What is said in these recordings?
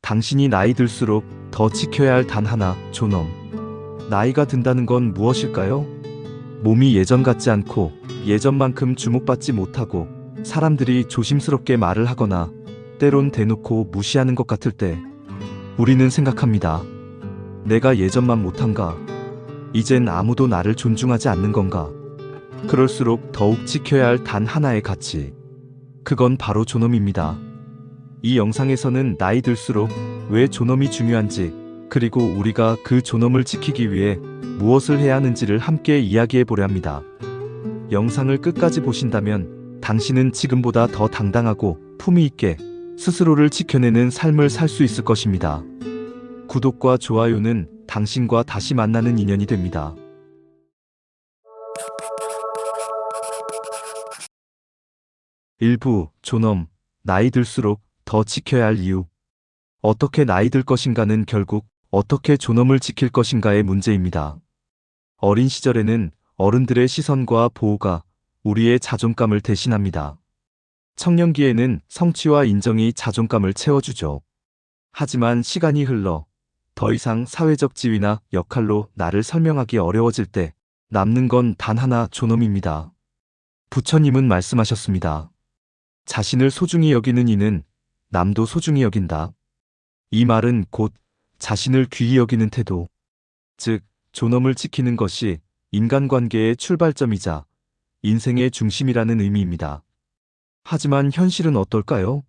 당신이 나이 들수록 더 지켜야 할 단 하나, 존엄. 나이가 든다는 건 무엇일까요? 몸이 예전 같지 않고 예전만큼 주목받지 못하고 사람들이 조심스럽게 말을 하거나 때론 대놓고 무시하는 것 같을 때 우리는 생각합니다. 내가 예전만 못한가? 이젠 아무도 나를 존중하지 않는 건가? 그럴수록 더욱 지켜야 할 단 하나의 가치. 그건 바로 존엄입니다. 이 영상에서는 나이 들수록 왜 존엄이 중요한지, 그리고 우리가 그 존엄을 지키기 위해 무엇을 해야 하는지를 함께 이야기해 보려 합니다. 영상을 끝까지 보신다면 당신은 지금보다 더 당당하고 품위 있게 스스로를 지켜내는 삶을 살 수 있을 것입니다. 구독과 좋아요는 당신과 다시 만나는 인연이 됩니다. 일부 존엄, 나이 들수록 더 지켜야 할 이유. 어떻게 나이 들 것인가는 결국 어떻게 존엄을 지킬 것인가의 문제입니다. 어린 시절에는 어른들의 시선과 보호가 우리의 자존감을 대신합니다. 청년기에는 성취와 인정이 자존감을 채워주죠. 하지만 시간이 흘러 더 이상 사회적 지위나 역할로 나를 설명하기 어려워질 때 남는 건 단 하나, 존엄입니다. 부처님은 말씀하셨습니다. 자신을 소중히 여기는 이는 남도 소중히 여긴다. 이 말은 곧 자신을 귀히 여기는 태도, 즉 존엄을 지키는 것이 인간관계의 출발점이자 인생의 중심이라는 의미입니다. 하지만 현실은 어떨까요?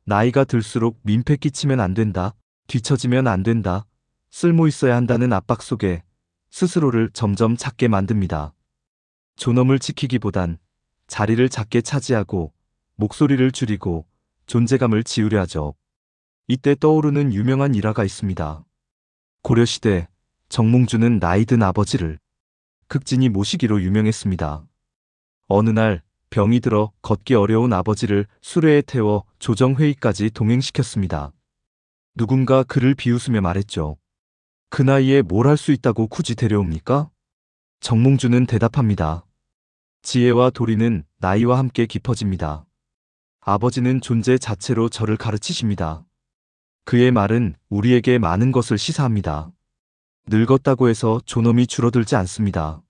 나이가 들수록 민폐 끼치면 안 된다, 뒤처지면 안 된다, 쓸모 있어야 한다는 압박 속에 스스로를 점점 작게 만듭니다. 존엄을 지키기보단 자리를 작게 차지하고 목소리를 줄이고 존재감을 지우려 하죠. 이때 떠오르는 유명한 일화가 있습니다. 고려시대 정몽주는 나이 든 아버지를 극진히 모시기로 유명했습니다. 어느 날 병이 들어 걷기 어려운 아버지를 수레에 태워 조정회의까지 동행시켰습니다. 누군가 그를 비웃으며 말했죠. 그 나이에 뭘 할 수 있다고 굳이 데려옵니까? 정몽주는 대답합니다. 지혜와 도리는 나이와 함께 깊어집니다. 아버지는 존재 자체로 저를 가르치십니다. 그의 말은 우리에게 많은 것을 시사합니다. 늙었다고 해서 존엄이 줄어들지 않습니다.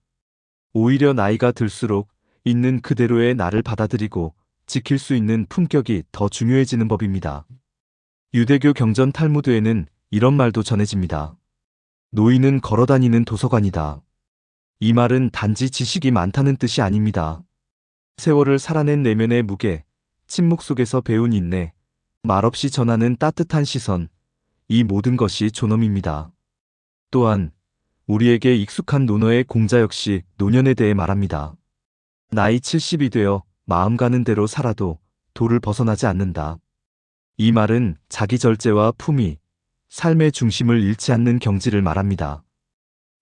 오히려 나이가 들수록 있는 그대로의 나를 받아들이고 지킬 수 있는 품격이 더 중요해지는 법입니다. 유대교 경전 탈무드에는 이런 말도 전해집니다. 노인은 걸어다니는 도서관이다. 이 말은 단지 지식이 많다는 뜻이 아닙니다. 세월을 살아낸 내면의 무게, 침묵 속에서 배운 인내, 말없이 전하는 따뜻한 시선, 이 모든 것이 존엄입니다. 또한 우리에게 익숙한 논어의 공자 역시 노년에 대해 말합니다. 나이 70이 되어 마음 가는 대로 살아도 도를 벗어나지 않는다. 이 말은 자기 절제와 품위, 삶의 중심을 잃지 않는 경지를 말합니다.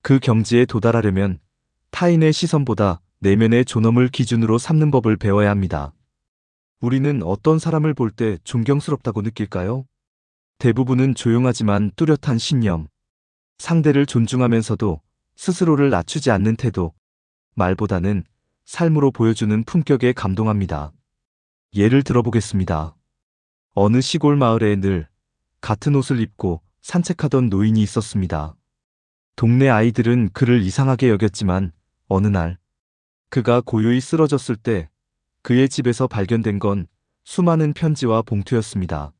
그 경지에 도달하려면 타인의 시선보다 내면의 존엄을 기준으로 삼는 법을 배워야 합니다. 우리는 어떤 사람을 볼 때 존경스럽다고 느낄까요? 대부분은 조용하지만 뚜렷한 신념, 상대를 존중하면서도 스스로를 낮추지 않는 태도, 말보다는 삶으로 보여주는 품격에 감동합니다. 예를 들어보겠습니다. 어느 시골 마을에 늘 같은 옷을 입고 산책하던 노인이 있었습니다. 동네 아이들은 그를 이상하게 여겼지만 어느 날 그가 고요히 쓰러졌을 때 그의 집에서 발견된 건 수많은 편지와 봉투였습니다.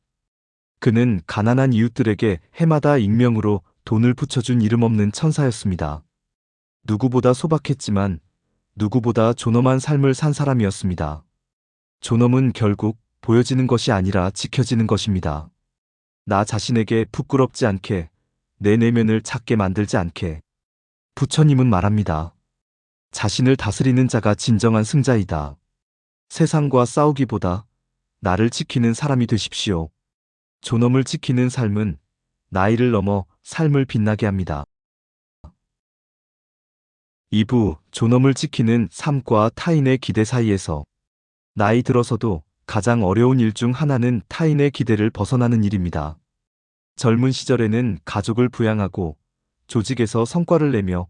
그는 가난한 이웃들에게 해마다 익명으로 돈을 붙여준 이름 없는 천사였습니다. 누구보다 소박했지만 누구보다 존엄한 삶을 산 사람이었습니다. 존엄은 결국 보여지는 것이 아니라 지켜지는 것입니다. 나 자신에게 부끄럽지 않게, 내 내면을 작게 만들지 않게. 부처님은 말합니다. 자신을 다스리는 자가 진정한 승자이다. 세상과 싸우기보다 나를 지키는 사람이 되십시오. 존엄을 지키는 삶은 나이를 넘어 삶을 빛나게 합니다. 2부 존엄을 지키는 삶과 타인의 기대 사이에서. 나이 들어서도 가장 어려운 일 중 하나는 타인의 기대를 벗어나는 일입니다. 젊은 시절에는 가족을 부양하고 조직에서 성과를 내며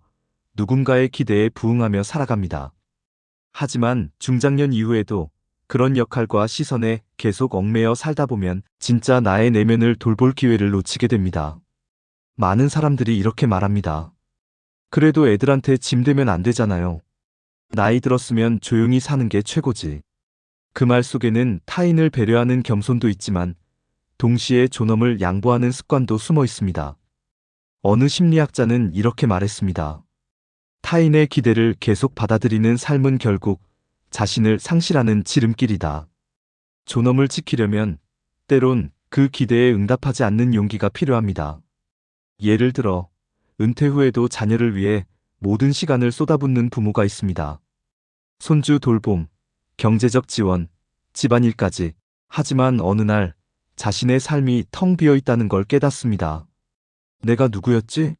누군가의 기대에 부응하며 살아갑니다. 하지만 중장년 이후에도 그런 역할과 시선에 계속 얽매여 살다 보면 진짜 나의 내면을 돌볼 기회를 놓치게 됩니다. 많은 사람들이 이렇게 말합니다. 그래도 애들한테 짐 되면 안 되잖아요. 나이 들었으면 조용히 사는 게 최고지. 그 말 속에는 타인을 배려하는 겸손도 있지만 동시에 존엄을 양보하는 습관도 숨어 있습니다. 어느 심리학자는 이렇게 말했습니다. 타인의 기대를 계속 받아들이는 삶은 결국 자신을 상실하는 지름길이다. 존엄을 지키려면 때론 그 기대에 응답하지 않는 용기가 필요합니다. 예를 들어 은퇴 후에도 자녀를 위해 모든 시간을 쏟아붓는 부모가 있습니다. 손주 돌봄, 경제적 지원, 집안일까지. 하지만 어느 날 자신의 삶이 텅 비어 있다는 걸 깨닫습니다. 내가 누구였지?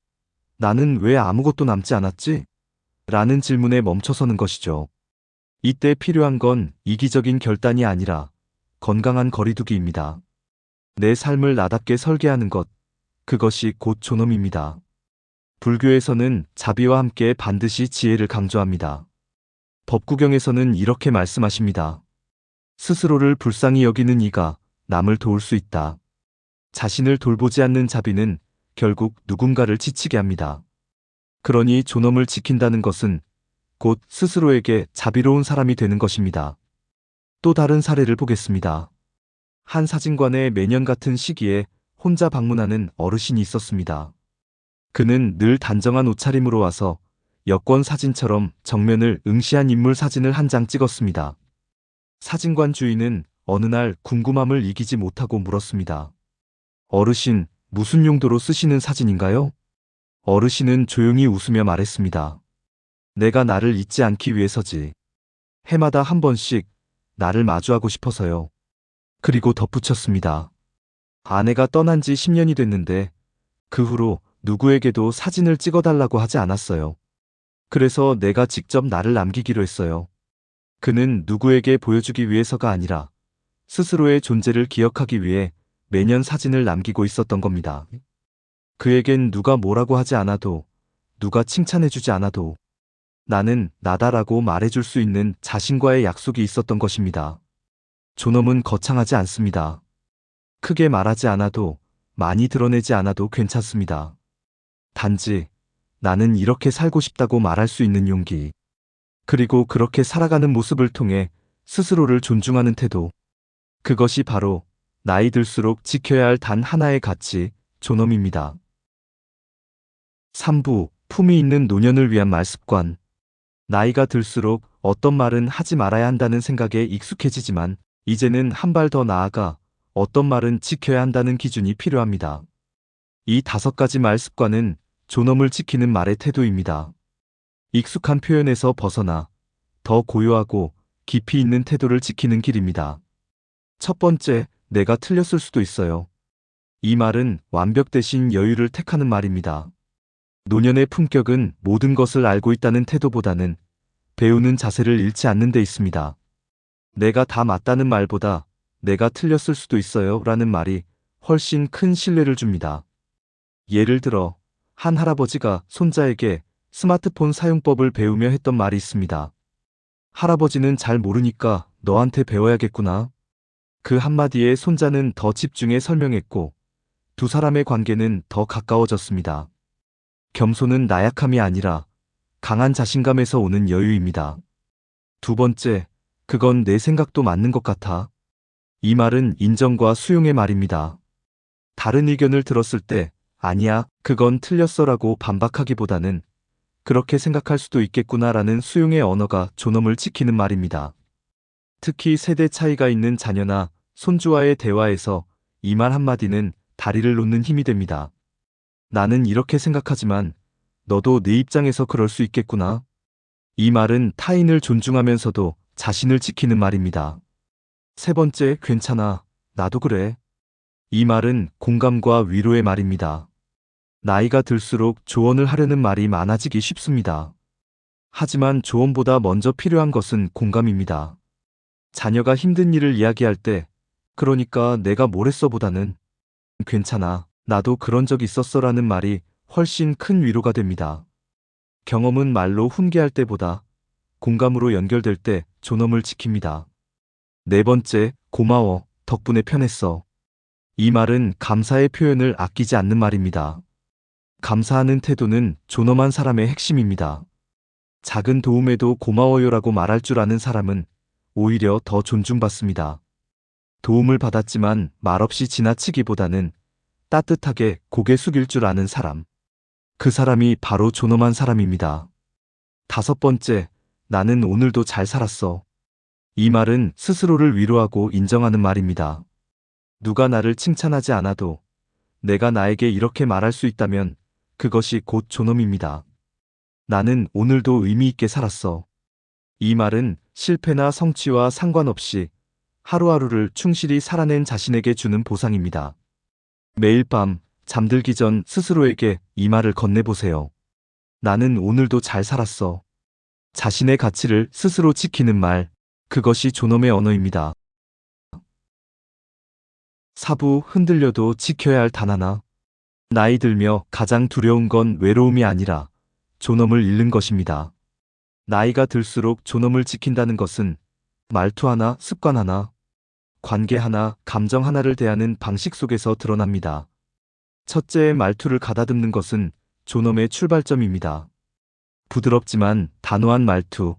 나는 왜 아무것도 남지 않았지? 라는 질문에 멈춰서는 것이죠. 이때 필요한 건 이기적인 결단이 아니라 건강한 거리두기입니다. 내 삶을 나답게 설계하는 것, 그것이 곧 존엄입니다. 불교에서는 자비와 함께 반드시 지혜를 강조합니다. 법구경에서는 이렇게 말씀하십니다. 스스로를 불쌍히 여기는 이가 남을 도울 수 있다. 자신을 돌보지 않는 자비는 결국 누군가를 지치게 합니다. 그러니 존엄을 지킨다는 것은 곧 스스로에게 자비로운 사람이 되는 것입니다. 또 다른 사례를 보겠습니다. 한 사진관에 매년 같은 시기에 혼자 방문하는 어르신이 있었습니다. 그는 늘 단정한 옷차림으로 와서 여권 사진처럼 정면을 응시한 인물 사진을 한 장 찍었습니다. 사진관 주인은 어느 날 궁금함을 이기지 못하고 물었습니다. 어르신, 무슨 용도로 쓰시는 사진인가요? 어르신은 조용히 웃으며 말했습니다. 내가 나를 잊지 않기 위해서지. 해마다 한 번씩 나를 마주하고 싶어서요. 그리고 덧붙였습니다. 아내가 떠난 지 10년이 됐는데 그 후로 누구에게도 사진을 찍어달라고 하지 않았어요. 그래서 내가 직접 나를 남기기로 했어요. 그는 누구에게 보여주기 위해서가 아니라 스스로의 존재를 기억하기 위해 매년 사진을 남기고 있었던 겁니다. 그에겐 누가 뭐라고 하지 않아도, 누가 칭찬해주지 않아도 나는 나다라고 말해줄 수 있는 자신과의 약속이 있었던 것입니다. 존엄은 거창하지 않습니다. 크게 말하지 않아도, 많이 드러내지 않아도 괜찮습니다. 단지 나는 이렇게 살고 싶다고 말할 수 있는 용기. 그리고 그렇게 살아가는 모습을 통해 스스로를 존중하는 태도. 그것이 바로 나이 들수록 지켜야 할 단 하나의 가치, 존엄입니다. 3부, 품위 있는 노년을 위한 말습관. 나이가 들수록 어떤 말은 하지 말아야 한다는 생각에 익숙해지지만 이제는 한 발 더 나아가 어떤 말은 지켜야 한다는 기준이 필요합니다. 이 5가지 말습관은 존엄을 지키는 말의 태도입니다. 익숙한 표현에서 벗어나 더 고요하고 깊이 있는 태도를 지키는 길입니다. 첫 번째, 내가 틀렸을 수도 있어요. 이 말은 완벽 대신 여유를 택하는 말입니다. 노년의 품격은 모든 것을 알고 있다는 태도보다는 배우는 자세를 잃지 않는 데 있습니다. 내가 다 맞다는 말보다 내가 틀렸을 수도 있어요 라는 말이 훨씬 큰 신뢰를 줍니다. 예를 들어 한 할아버지가 손자에게 스마트폰 사용법을 배우며 했던 말이 있습니다. 할아버지는 잘 모르니까 너한테 배워야겠구나. 그 한마디에 손자는 더 집중해 설명했고 두 사람의 관계는 더 가까워졌습니다. 겸손은 나약함이 아니라 강한 자신감에서 오는 여유입니다. 두 번째, 그건 내 생각도 맞는 것 같아. 이 말은 인정과 수용의 말입니다. 다른 의견을 들었을 때 아니야, 그건 틀렸어라고 반박하기보다는 그렇게 생각할 수도 있겠구나라는 수용의 언어가 존엄을 지키는 말입니다. 특히 세대 차이가 있는 자녀나 손주와의 대화에서 이 말 한마디는 다리를 놓는 힘이 됩니다. 나는 이렇게 생각하지만 너도 내 입장에서 그럴 수 있겠구나. 이 말은 타인을 존중하면서도 자신을 지키는 말입니다. 세 번째, 괜찮아. 나도 그래. 이 말은 공감과 위로의 말입니다. 나이가 들수록 조언을 하려는 말이 많아지기 쉽습니다. 하지만 조언보다 먼저 필요한 것은 공감입니다. 자녀가 힘든 일을 이야기할 때, 그러니까 내가 뭘 했어보다는 괜찮아, 나도 그런 적 있었어라는 말이 훨씬 큰 위로가 됩니다. 경험은 말로 훈계할 때보다 공감으로 연결될 때 존엄을 지킵니다. 네 번째, 고마워, 덕분에 편했어. 이 말은 감사의 표현을 아끼지 않는 말입니다. 감사하는 태도는 존엄한 사람의 핵심입니다. 작은 도움에도 고마워요라고 말할 줄 아는 사람은 오히려 더 존중받습니다. 도움을 받았지만 말없이 지나치기보다는 따뜻하게 고개 숙일 줄 아는 사람. 그 사람이 바로 존엄한 사람입니다. 다섯 번째, 나는 오늘도 잘 살았어. 이 말은 스스로를 위로하고 인정하는 말입니다. 누가 나를 칭찬하지 않아도 내가 나에게 이렇게 말할 수 있다면 그것이 곧 존엄입니다. 나는 오늘도 의미 있게 살았어. 이 말은 실패나 성취와 상관없이 하루하루를 충실히 살아낸 자신에게 주는 보상입니다. 매일 밤 잠들기 전 스스로에게 이 말을 건네보세요. 나는 오늘도 잘 살았어. 자신의 가치를 스스로 지키는 말, 그것이 존엄의 언어입니다. 4부 흔들려도 지켜야 할 단 하나. 나이 들며 가장 두려운 건 외로움이 아니라 존엄을 잃는 것입니다. 나이가 들수록 존엄을 지킨다는 것은 말투 하나, 습관 하나, 관계 하나, 감정 하나를 대하는 방식 속에서 드러납니다. 첫째의 말투를 가다듬는 것은 존엄의 출발점입니다. 부드럽지만 단호한 말투,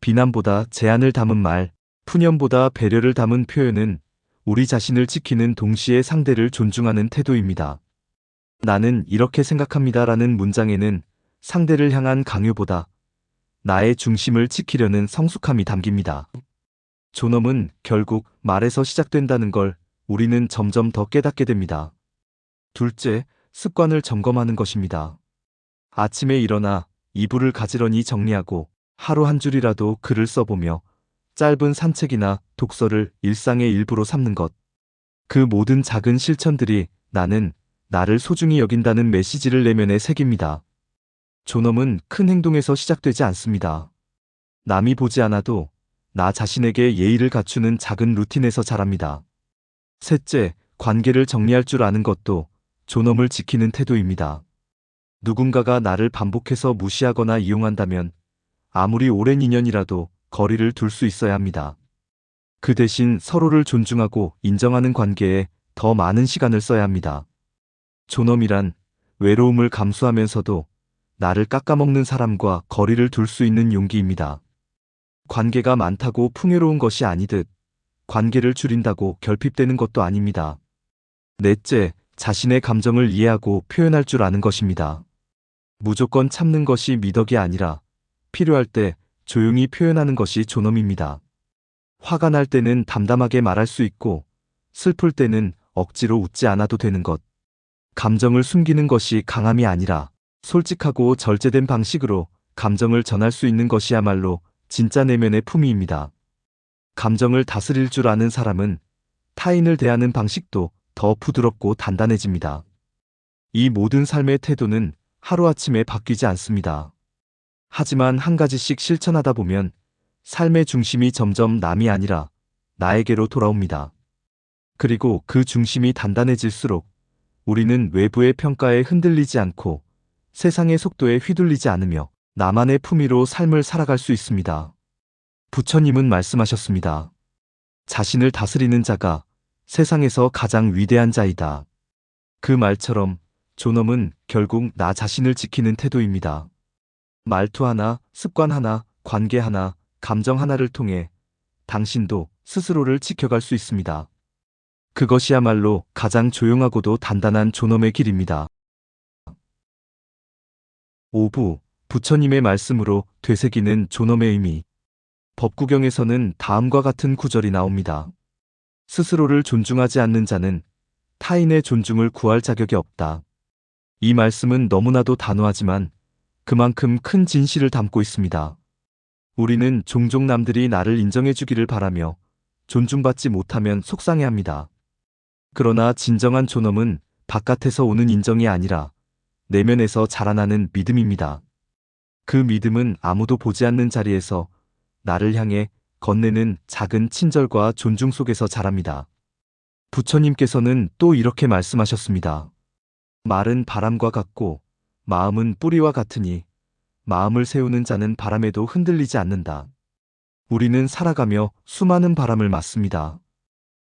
비난보다 제안을 담은 말, 푸념보다 배려를 담은 표현은 우리 자신을 지키는 동시에 상대를 존중하는 태도입니다. 나는 이렇게 생각합니다라는 문장에는 상대를 향한 강요보다 나의 중심을 지키려는 성숙함이 담깁니다. 존엄은 결국 말에서 시작된다는 걸 우리는 점점 더 깨닫게 됩니다. 둘째, 습관을 점검하는 것입니다. 아침에 일어나 이불을 가지런히 정리하고 하루 한 줄이라도 글을 써보며 짧은 산책이나 독서를 일상의 일부로 삼는 것. 그 모든 작은 실천들이 나는 나를 소중히 여긴다는 메시지를 내면에 새깁니다. 존엄은 큰 행동에서 시작되지 않습니다. 남이 보지 않아도 나 자신에게 예의를 갖추는 작은 루틴에서 자랍니다. 셋째, 관계를 정리할 줄 아는 것도 존엄을 지키는 태도입니다. 누군가가 나를 반복해서 무시하거나 이용한다면 아무리 오랜 인연이라도 거리를 둘 수 있어야 합니다. 그 대신 서로를 존중하고 인정하는 관계에 더 많은 시간을 써야 합니다. 존엄이란 외로움을 감수하면서도 나를 깎아먹는 사람과 거리를 둘 수 있는 용기입니다. 관계가 많다고 풍요로운 것이 아니듯 관계를 줄인다고 결핍되는 것도 아닙니다. 넷째, 자신의 감정을 이해하고 표현할 줄 아는 것입니다. 무조건 참는 것이 미덕이 아니라 필요할 때 조용히 표현하는 것이 존엄입니다. 화가 날 때는 담담하게 말할 수 있고 슬플 때는 억지로 웃지 않아도 되는 것. 감정을 숨기는 것이 강함이 아니라 솔직하고 절제된 방식으로 감정을 전할 수 있는 것이야말로 진짜 내면의 품위입니다. 감정을 다스릴 줄 아는 사람은 타인을 대하는 방식도 더 부드럽고 단단해집니다. 이 모든 삶의 태도는 하루아침에 바뀌지 않습니다. 하지만 한 가지씩 실천하다 보면 삶의 중심이 점점 남이 아니라 나에게로 돌아옵니다. 그리고 그 중심이 단단해질수록 우리는 외부의 평가에 흔들리지 않고 세상의 속도에 휘둘리지 않으며 나만의 품위로 삶을 살아갈 수 있습니다. 부처님은 말씀하셨습니다. 자신을 다스리는 자가 세상에서 가장 위대한 자이다. 그 말처럼 존엄은 결국 나 자신을 지키는 태도입니다. 말투 하나, 습관 하나, 관계 하나, 감정 하나를 통해 당신도 스스로를 지켜갈 수 있습니다. 그것이야말로 가장 조용하고도 단단한 존엄의 길입니다. 5부, 부처님의 말씀으로 되새기는 존엄의 의미. 법구경에서는 다음과 같은 구절이 나옵니다. 스스로를 존중하지 않는 자는 타인의 존중을 구할 자격이 없다. 이 말씀은 너무나도 단호하지만 그만큼 큰 진실을 담고 있습니다. 우리는 종종 남들이 나를 인정해주기를 바라며 존중받지 못하면 속상해합니다. 그러나 진정한 존엄은 바깥에서 오는 인정이 아니라 내면에서 자라나는 믿음입니다. 그 믿음은 아무도 보지 않는 자리에서 나를 향해 건네는 작은 친절과 존중 속에서 자랍니다. 부처님께서는 또 이렇게 말씀하셨습니다. 말은 바람과 같고 마음은 뿌리와 같으니 마음을 세우는 자는 바람에도 흔들리지 않는다. 우리는 살아가며 수많은 바람을 맞습니다.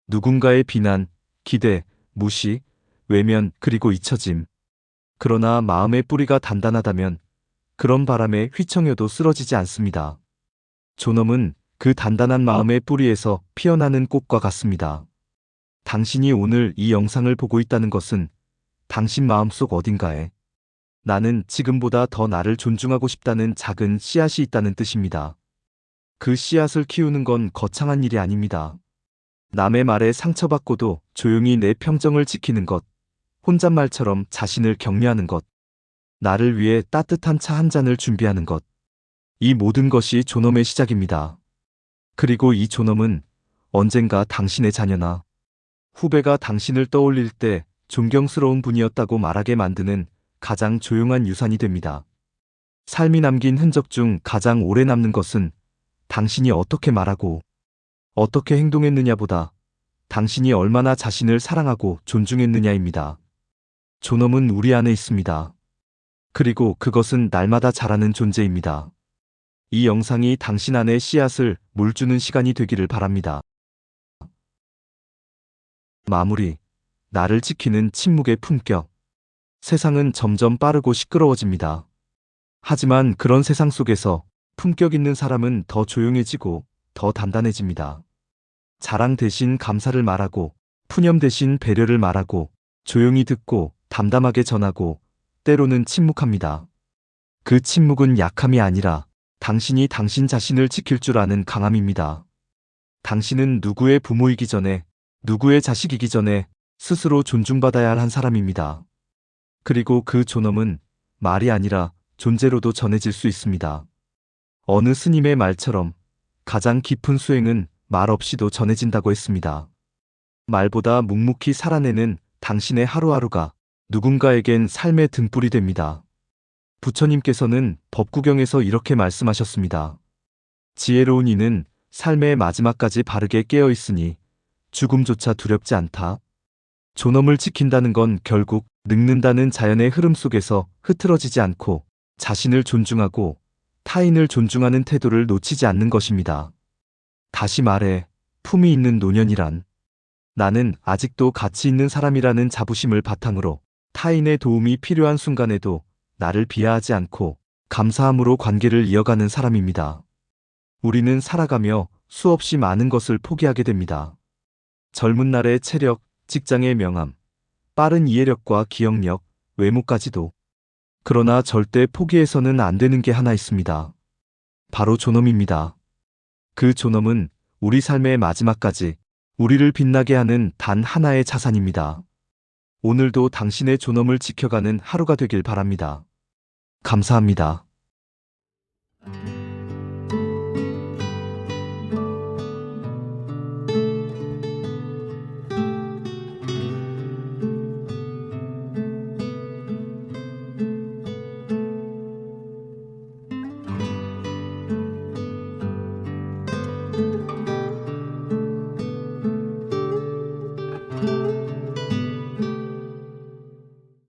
누군가의 비난, 기대, 무시, 외면, 그리고 잊혀짐. 그러나 마음의 뿌리가 단단하다면 그런 바람에 휘청여도 쓰러지지 않습니다. 존엄은 그 단단한 마음의 뿌리에서 피어나는 꽃과 같습니다. 당신이 오늘 이 영상을 보고 있다는 것은 당신 마음속 어딘가에 나는 지금보다 더 나를 존중하고 싶다는 작은 씨앗이 있다는 뜻입니다. 그 씨앗을 키우는 건 거창한 일이 아닙니다. 남의 말에 상처받고도 조용히 내 평정을 지키는 것, 혼잣말처럼 자신을 격려하는 것, 나를 위해 따뜻한 차 한 잔을 준비하는 것. 이 모든 것이 존엄의 시작입니다. 그리고 이 존엄은 언젠가 당신의 자녀나 후배가 당신을 떠올릴 때 존경스러운 분이었다고 말하게 만드는 가장 조용한 유산이 됩니다. 삶이 남긴 흔적 중 가장 오래 남는 것은 당신이 어떻게 말하고 어떻게 행동했느냐보다 당신이 얼마나 자신을 사랑하고 존중했느냐입니다. 존엄은 우리 안에 있습니다. 그리고 그것은 날마다 자라는 존재입니다. 이 영상이 당신 안에 씨앗을 물주는 시간이 되기를 바랍니다. 마무리. 나를 지키는 침묵의 품격. 세상은 점점 빠르고 시끄러워집니다. 하지만 그런 세상 속에서 품격 있는 사람은 더 조용해지고 더 단단해집니다. 자랑 대신 감사를 말하고, 푸념 대신 배려를 말하고, 조용히 듣고 담담하게 전하고, 때로는 침묵합니다. 그 침묵은 약함이 아니라 당신이 당신 자신을 지킬 줄 아는 강함입니다. 당신은 누구의 부모이기 전에, 누구의 자식이기 전에 스스로 존중받아야 할 한 사람입니다. 그리고 그 존엄은 말이 아니라 존재로도 전해질 수 있습니다. 어느 스님의 말처럼 가장 깊은 수행은 말 없이도 전해진다고 했습니다. 말보다 묵묵히 살아내는 당신의 하루하루가 누군가에겐 삶의 등불이 됩니다. 부처님께서는 법구경에서 이렇게 말씀하셨습니다. 지혜로운 이는 삶의 마지막까지 바르게 깨어 있으니 죽음조차 두렵지 않다. 존엄을 지킨다는 건 결국 늙는다는 자연의 흐름 속에서 흐트러지지 않고 자신을 존중하고 타인을 존중하는 태도를 놓치지 않는 것입니다. 다시 말해, 품이 있는 노년이란 나는 아직도 가치 있는 사람이라는 자부심을 바탕으로 타인의 도움이 필요한 순간에도 나를 비하하지 않고 감사함으로 관계를 이어가는 사람입니다. 우리는 살아가며 수없이 많은 것을 포기하게 됩니다. 젊은 날의 체력, 직장의 명함, 빠른 이해력과 기억력, 외모까지도. 그러나 절대 포기해서는 안 되는 게 하나 있습니다. 바로 존엄입니다. 그 존엄은 우리 삶의 마지막까지 우리를 빛나게 하는 단 하나의 자산입니다. 오늘도 당신의 존엄을 지켜가는 하루가 되길 바랍니다. 감사합니다.